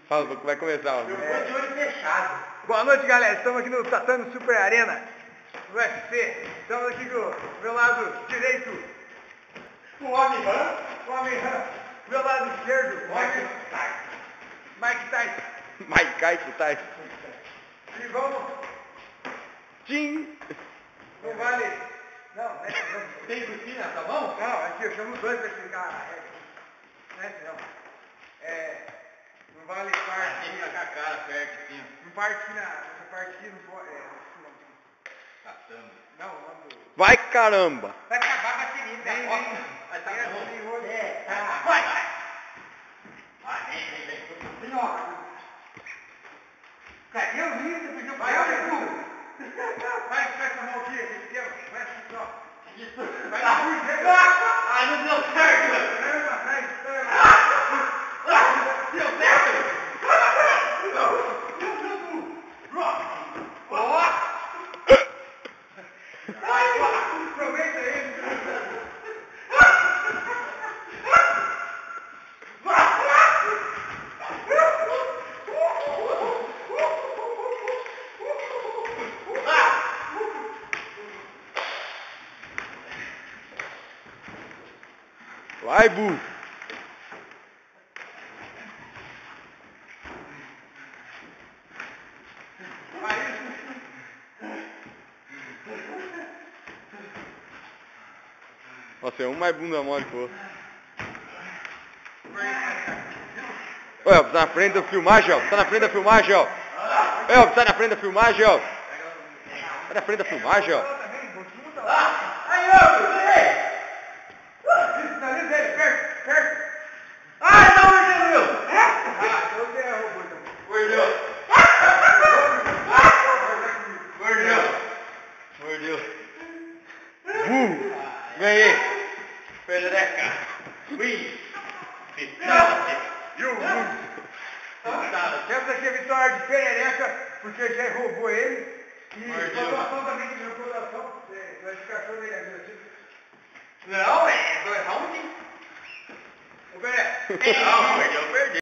Fala, vai começar. Eu vou de olho fechado. Boa noite, galera. Estamos aqui no Tatame Super Arena, no UFC. Estamos aqui com o meu lado direito, O homem Han. o homem Han. Meu lado esquerdo, o homem Mike Tyson. Mike Tyson. E vamos. Tim. Não vale. Não, né? Tem piscina, tá bom? Não, aqui eu chamo os dois para explicar a regra. Não é assim, não. Não vale parte. Fica com a cara perto assim, Não parte aqui nessa parte aqui não pode. Catando. Não, não. Vai caramba. Vai acabar a bateria da Vem, porta. vem. Vai, tá Vem, bom. vem, vem. Tá. Vai. Vai, vem. Cadê o livro? Você pediu vai, vai, fecha a mão aqui, esse esquema. Vai assim só. Vai na rua, Ah, não deu certo. Deu certo. Aproveita ele. Vai, Bu. Nossa, é um mais bunda mole que o outro. Olha, tá na frente da filmagem, ó. Tá na frente da filmagem, ó. É, tá na frente da filmagem, ó. Tá na frente da filmagem, ó. Aí, ô, finaliza ele, perto. Ai, não, mordeu meu. Então você errou, gordão. Mordeu. Ganhei. Perereca. Ui. Temos aqui a vitória de Perereca, porque já roubou ele. E pontuação também, que jogou pontuação, classificação dele agressiva. Não, é 2 rounds. Ô, Perereca. Não, mordeu o